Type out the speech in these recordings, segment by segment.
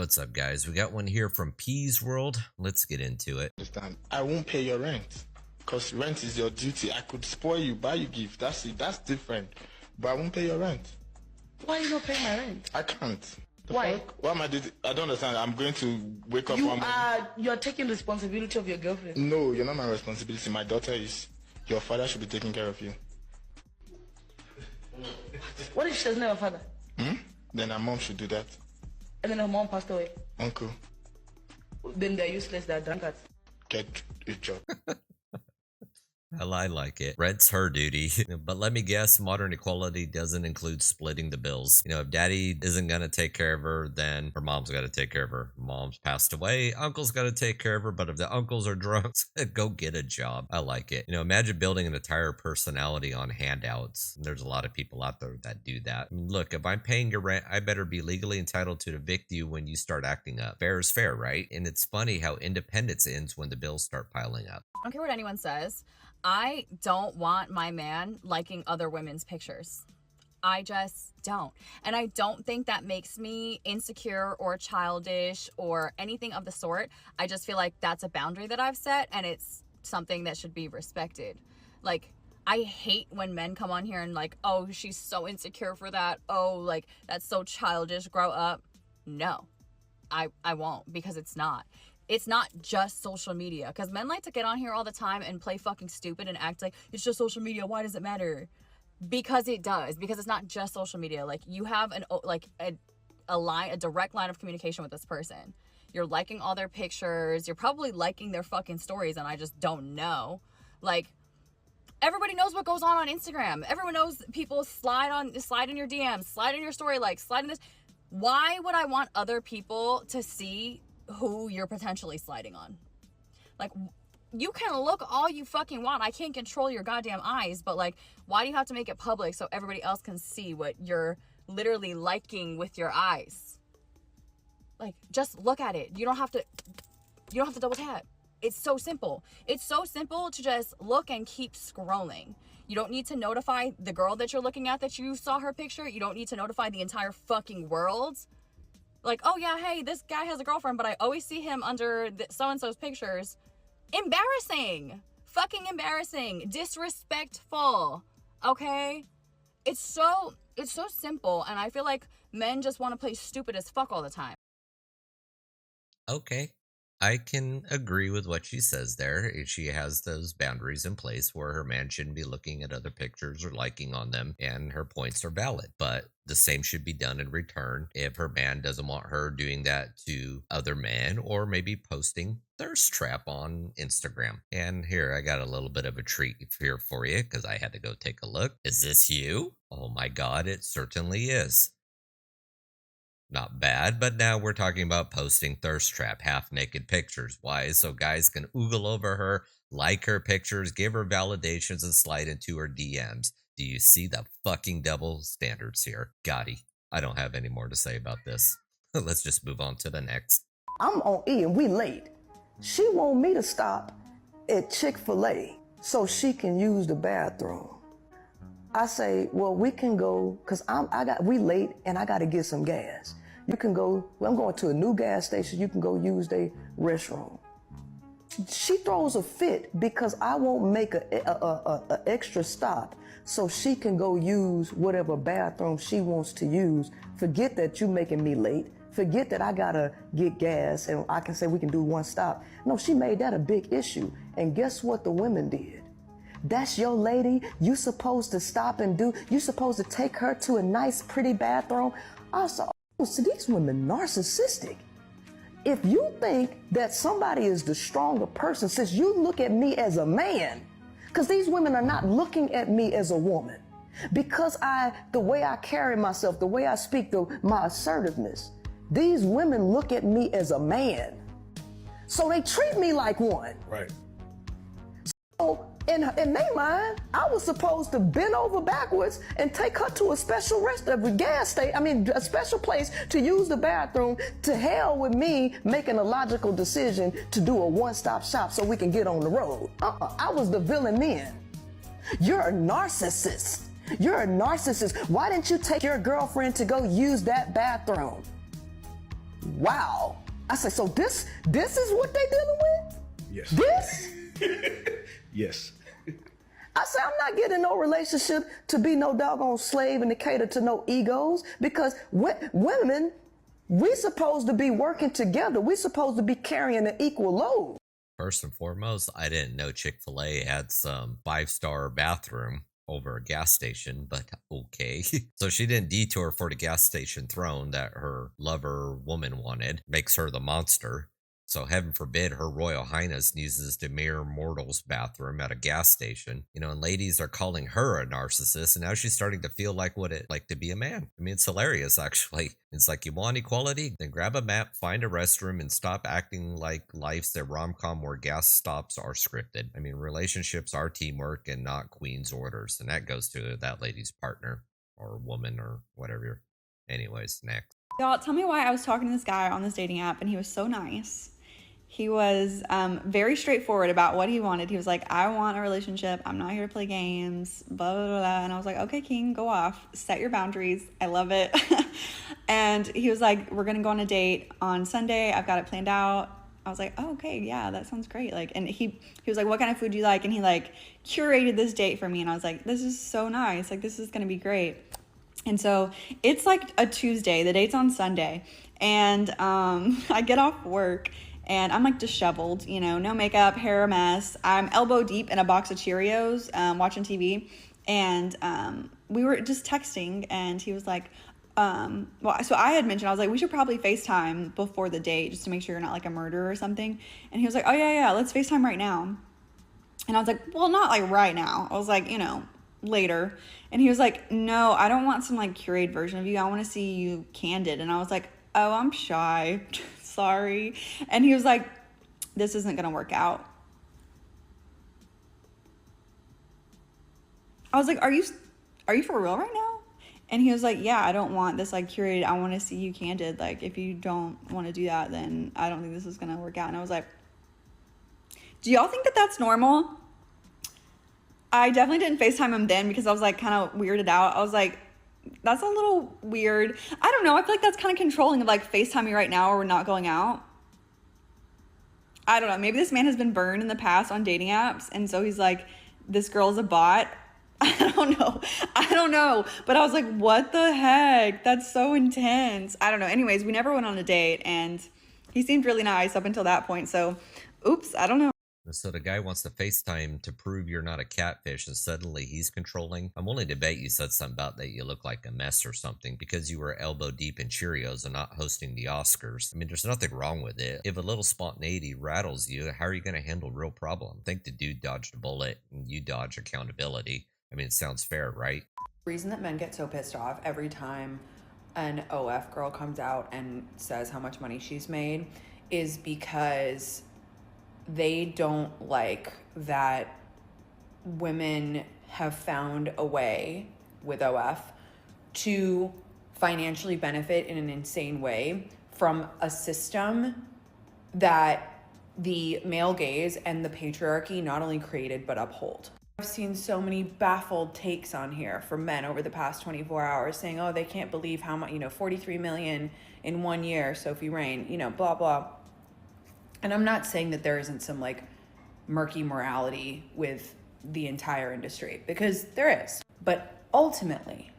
What's up, guys? We got one here from Peas World. Let's get into it. Understand? I won't pay your rent because rent is your duty. I could spoil you, buy you gift. That's it. That's different. But I won't pay your rent. Why are you not paying my rent? I can't. Why? What am I doing? I don't understand. I'm going to wake up one morning. You're taking responsibility of your girlfriend. No, you're not my responsibility. My daughter is. Your father should be taking care of you. What if she doesn't have a father? Then her mom should do that. And then her mom passed away. Uncle, Then they're useless, they're drunkards. get a job. Well, I like it. Rent's her duty. But let me guess, modern equality doesn't include splitting the bills. If daddy isn't going to take care of her, then her mom's got to take care of her. Mom's passed away, uncle's got to take care of her. But if the uncles are drunks, go get a job. I like it. Imagine building an entire personality on handouts. There's a lot of people out there that do that. Look, if I'm paying your rent, I better be legally entitled to evict you when you start acting up. Fair is fair, right? And it's funny how independence ends when the bills start piling up. I don't care what anyone says. I don't want my man liking other women's pictures. I just don't. And I don't think that makes me insecure or childish or anything of the sort. I just feel like that's a boundary that I've set and it's something that should be respected. Like, I hate when men come on here and like, oh, she's so insecure for that. Oh, like, that's so childish. Grow up. No, I won't, because it's not. It's not just social media, because men like to get on here all the time and play fucking stupid and act like it's just social media. Why does it matter? Because it does. Because it's not just social media. Like, you have a direct line of communication with this person. You're liking all their pictures. You're probably liking their fucking stories, and I just don't know. Like, everybody knows what goes on Instagram. Everyone knows people slide in your DMs, slide in your story, like slide in this. Why would I want other people to see who you're potentially sliding on? Like, you can look all you fucking want. I can't control your goddamn eyes, but like, why do you have to make it public so everybody else can see what you're literally liking with your eyes? Like, just look at it. You don't have to double tap. It's so simple. It's so simple to just look and keep scrolling. You don't need to notify the girl that you're looking at that you saw her picture. You don't need to notify the entire fucking world. Like, oh yeah, hey, this guy has a girlfriend, but I always see him under so-and-so's pictures. Embarrassing. Fucking embarrassing. Disrespectful. Okay? It's so simple, and I feel like men just want to play stupid as fuck all the time. Okay. I can agree with what she says there. She has those boundaries in place where her man shouldn't be looking at other pictures or liking on them, and her points are valid. But the same should be done in return if her man doesn't want her doing that to other men, or maybe posting thirst trap on Instagram. And here, I got a little bit of a treat here for you because I had to go take a look. Is this you? Oh my God, it certainly is. Not bad, but now we're talking about posting thirst trap half-naked pictures. Why? So guys can oogle over her, like her pictures, give her validations, and slide into her DMs. Do you see the fucking double standards here? Gotti, I don't have any more to say about this. Let's just move on to the next. I'm on E and we late. She want me to stop at Chick-fil-A so she can use the bathroom. I say, well, we can go, cause we late and I gotta get some gas. You can go, well, I'm going to a new gas station. You can go use their restroom. She throws a fit because I won't make a extra stop so she can go use whatever bathroom she wants to use. Forget that you making me late. Forget that I gotta get gas and I can say we can do one stop. No, she made that a big issue. And guess what the women did? That's your lady. You supposed to stop and do, you supposed to take her to a nice, pretty bathroom. Also, so these women narcissistic. If you think that somebody is the stronger person, since you look at me as a man, because these women are not looking at me as a woman, because the way I carry myself, the way I speak, my assertiveness, these women look at me as a man. So they treat me like one. Right. So in their mind, I was supposed to bend over backwards and take her to a special a special place to use the bathroom. To hell with me making a logical decision to do a one-stop shop so we can get on the road. I was the villain then. You're a narcissist. You're a narcissist. Why didn't you take your girlfriend to go use that bathroom? wow. I said, so this is what they dealing with? Yes. This? Yes. I said, I'm not getting no relationship to be no doggone slave and to cater to no egos, because women, we supposed to be working together. We supposed to be carrying an equal load. First and foremost, I didn't know Chick-fil-A had some 5-star bathroom over a gas station, but okay. So she didn't detour for the gas station throne that her lover woman wanted. Makes her the monster. So heaven forbid her royal highness uses the mere mortal's bathroom at a gas station. You know, and ladies are calling her a narcissist, and now she's starting to feel like what it like to be a man. I mean, it's hilarious, actually. It's like, you want equality? Then grab a map, find a restroom, and stop acting like life's a rom-com where gas stops are scripted. I mean, relationships are teamwork and not queen's orders, and that goes to that lady's partner or woman or whatever. Anyways, next. Y'all, tell me why I was talking to this guy on this dating app and he was so nice. He was very straightforward about what he wanted. He was like, I want a relationship. I'm not here to play games, blah, blah, blah. And I was like, okay, King, go off. Set your boundaries. I love it. And he was like, we're going to go on a date on Sunday. I've got it planned out. I was like, oh, okay, yeah, that sounds great. Like, and he was like, what kind of food do you like? And he like curated this date for me. And I was like, this is so nice. Like, this is going to be great. And so it's like a Tuesday. The date's on Sunday. And I get off work. And I'm like disheveled, you know, no makeup, hair a mess. I'm elbow deep in a box of Cheerios, watching TV. And we were just texting and he was like, so I had mentioned, I was like, we should probably FaceTime before the date just to make sure you're not like a murderer or something. And he was like, oh yeah, let's FaceTime right now. And I was like, well, not like right now. I was like, you know, later. And he was like, no, I don't want some like curated version of you. I want to see you candid. And I was like, oh, I'm shy. Sorry. And he was like, this isn't going to work out. I was like, are you for real right now? And he was like, yeah, I don't want this like curated. I want to see you candid. Like, if you don't want to do that, then I don't think this is going to work out. And I was like, do y'all think that that's normal? I definitely didn't FaceTime him then because I was like kind of weirded out. I was like, that's a little weird. I don't know. I feel like that's kind of controlling of like FaceTime me right now or we're not going out. I don't know. Maybe this man has been burned in the past on dating apps. And so he's like, this girl's a bot. I don't know. But I was like, what the heck? That's so intense. I don't know. Anyways, we never went on a date and he seemed really nice up until that point. So, oops, I don't know. So the guy wants to FaceTime to prove you're not a catfish, and suddenly he's controlling. I'm willing to bet you said something about that you look like a mess or something because you were elbow deep in Cheerios and not hosting the Oscars. I mean, there's nothing wrong with it. If a little spontaneity rattles you, how are you going to handle real problem? I think the dude dodged a bullet and you dodge accountability. I mean, it sounds fair, right? The reason that men get so pissed off every time an OF girl comes out and says how much money she's made is because they don't like that women have found a way with OF to financially benefit in an insane way from a system that the male gaze and the patriarchy not only created but uphold. I've seen so many baffled takes on here from men over the past 24 hours saying, oh, they can't believe how much, 43 million in 1 year, Sophie Rain, blah, blah. And I'm not saying that there isn't some like murky morality with the entire industry, because there is. But ultimately,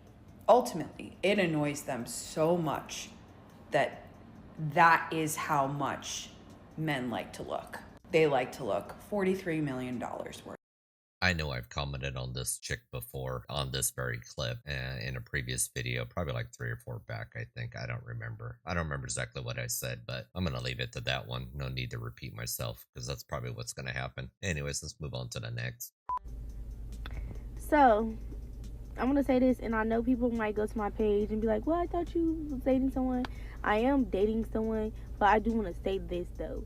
it annoys them so much that is how much men like to look. They like to look $43 million worth. I know I've commented on this chick before on this very clip in a previous video, probably like 3 or 4 back, I think. I don't remember exactly what I said, but I'm going to leave it to that one. No need to repeat myself because that's probably what's going to happen. Anyways, let's move on to the next. So, I'm going to say this, and I know people might go to my page and be like, well, I thought you was dating someone. I am dating someone, but I do want to say this, though.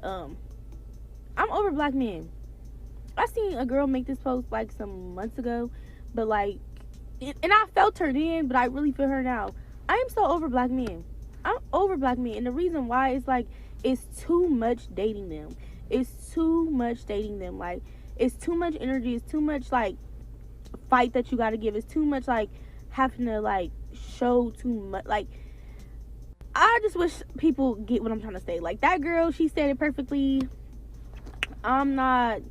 I'm over black men. I seen a girl make this post like some months ago, but like, and I felt her then, but I really feel her now. I am so over black men. I'm over black men, and the reason why is like, it's too much dating them. It's too much dating them. Like, it's too much energy. It's too much like fight that you got to give. It's too much like having to like show too much. Like, I just wish people get what I'm trying to say. Like, that girl, she said it perfectly. I'm not.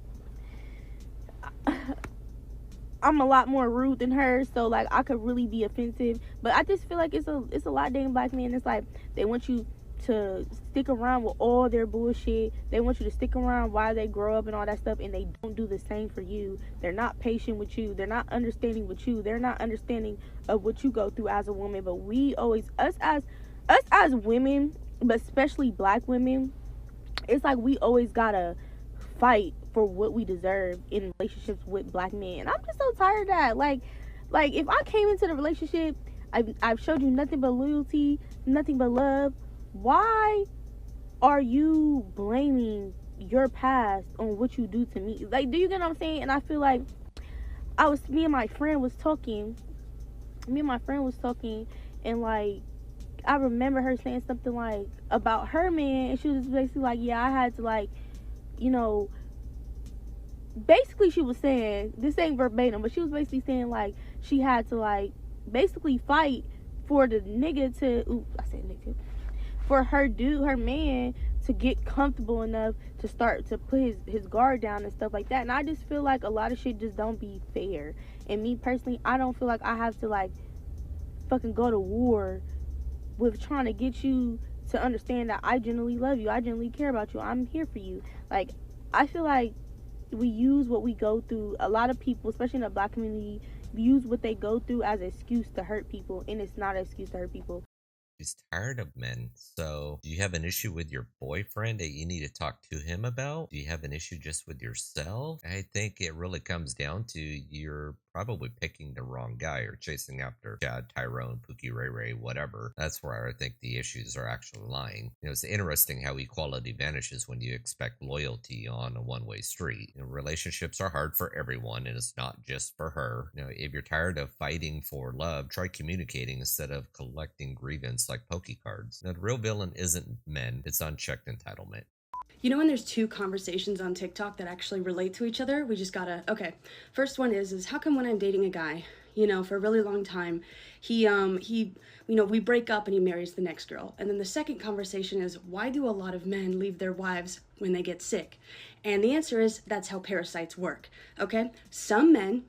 I'm a lot more rude than her, so like I could really be offensive. But I just feel like it's a lot of dating black men. It's like they want you to stick around with all their bullshit. They want you to stick around while they grow up and all that stuff, and they don't do the same for you. They're not patient with you. They're not understanding with you. They're not understanding of what you go through as a woman. But we always, us as women, but especially black women, it's like we always gotta fight for what we deserve in relationships with black men. And I'm just so tired of that. Like if I came into the relationship, I've showed you nothing but loyalty, nothing but love. Why are you blaming your past on what you do to me? Like, do you get what I'm saying? And I feel like me and my friend was talking, and like I remember her saying something like about her man, and she was basically like, yeah, I had to, like, you know, basically she was saying, this ain't verbatim, but she was basically saying like she had to like basically fight for the nigga to, for her man to get comfortable enough to start to put his guard down and stuff like that. And I just feel like a lot of shit just don't be fair. And me personally, I don't feel like I have to like fucking go to war with trying to get you to understand that I genuinely love you, I genuinely care about you, I'm here for you. Like, I feel like we use what we go through, a lot of people, especially in the black community, use what they go through as an excuse to hurt people, and it's not an excuse to hurt people. She's tired of men. So, do you have an issue with your boyfriend that you need to talk to him about? Do you have an issue just with yourself? I think it really comes down to you're probably picking the wrong guy or chasing after Chad, Tyrone, Pookie, Ray Ray, whatever. That's where I think the issues are actually lying. You know, it's interesting how equality vanishes when you expect loyalty on a one-way street. You know, relationships are hard for everyone, and it's not just for her. You know, if you're tired of fighting for love, try communicating instead of collecting grievance like pokey cards. Now, the real villain isn't men, it's unchecked entitlement. You know when there's two conversations on TikTok that actually relate to each other? We just gotta, okay. First one is how come when I'm dating a guy, you know, for a really long time, he, you know, we break up and he marries the next girl. And then the second conversation is, why do a lot of men leave their wives when they get sick? And the answer is, that's how parasites work, okay? Some men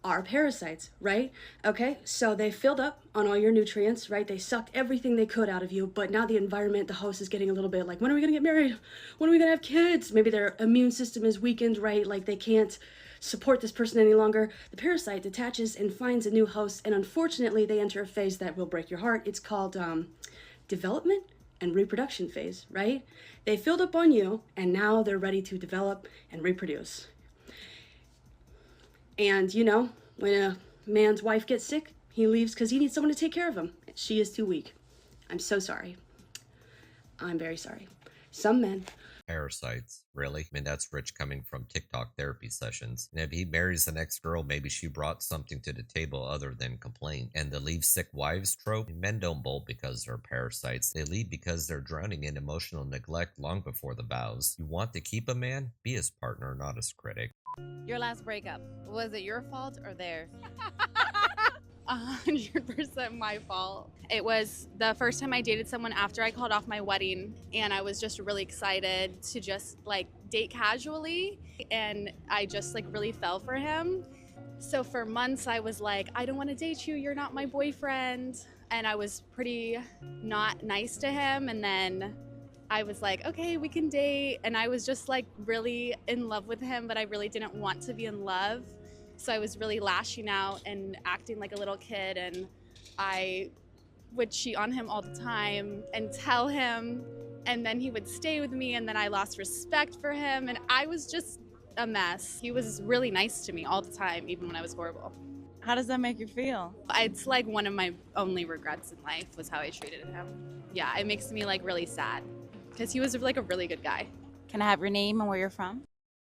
are parasites, right? Okay, so they filled up on all your nutrients, right? They sucked everything they could out of you, but now the environment, the house is getting a little bit like, when are we gonna get married? When are we gonna have kids? Maybe their immune system is weakened, right? Like they can't support this person any longer. The parasite detaches and finds a new host, and unfortunately they enter a phase that will break your heart. It's called development and reproduction phase, right? They filled up on you, and now they're ready to develop and reproduce. And, you know, when a man's wife gets sick, he leaves because he needs someone to take care of him. She is too weak. I'm so sorry. I'm very sorry. Some men... Parasites, really? I mean, that's Rich coming from TikTok therapy sessions. And if he marries the next girl, maybe she brought something to the table other than complaint. And the leave sick wives trope, men don't bolt because they're parasites. They leave because they're drowning in emotional neglect long before the vows. You want to keep a man? Be his partner, not his critic. Your last breakup, was it your fault or theirs? 100% my fault. It was the first time I dated someone after I called off my wedding, and I was just really excited to just like date casually, and I just like really fell for him. So for months I was like, I don't want to date you, you're not my boyfriend, and I was pretty not nice to him. And then I was like, okay, we can date, and I was just like really in love with him, but I really didn't want to be in love. So I was really lashing out and acting like a little kid, and I would cheat on him all the time and tell him, and then he would stay with me, and then I lost respect for him, and I was just a mess. He was really nice to me all the time, even when I was horrible. How does that make you feel? It's like one of my only regrets in life was how I treated him. Yeah, it makes me like really sad because he was like a really good guy. Can I have your name and where you're from?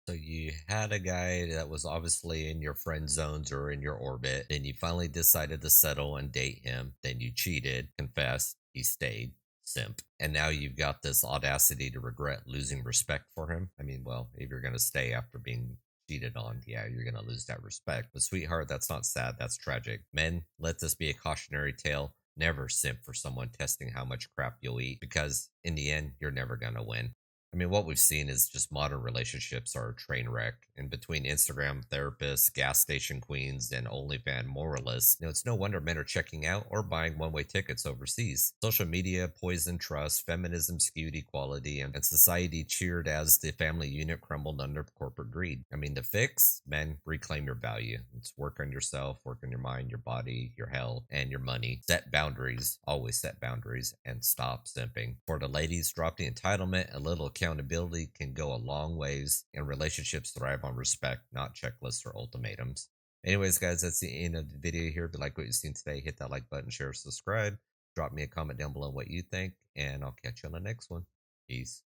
So you had a guy that was obviously in your friend zones or in your orbit. Then you finally decided to settle and date him. Then you cheated, confessed, he stayed, simp. And now you've got this audacity to regret losing respect for him. I mean, well, if you're going to stay after being cheated on, yeah, you're going to lose that respect. But sweetheart, that's not sad, that's tragic. Men, let this be a cautionary tale. Never simp for someone testing how much crap you'll eat, because in the end, you're never going to win. I mean, what we've seen is just modern relationships are a train wreck. And between Instagram therapists, gas station queens, and OnlyFans moralists, it's no wonder men are checking out or buying one-way tickets overseas. Social media poisoned trust, feminism skewed equality, and society cheered as the family unit crumbled under corporate greed. I mean, the fix, men, reclaim your value. It's work on yourself, work on your mind, your body, your health, and your money. Set boundaries, always set boundaries, and stop simping. For the ladies, drop the entitlement. A little accountability can go a long ways, and relationships thrive on respect, not checklists or ultimatums. Anyways, guys, that's the end of the video here. If you like what you've seen today, hit that like button, share, subscribe. Drop me a comment down below what you think, and I'll catch you on the next one. Peace.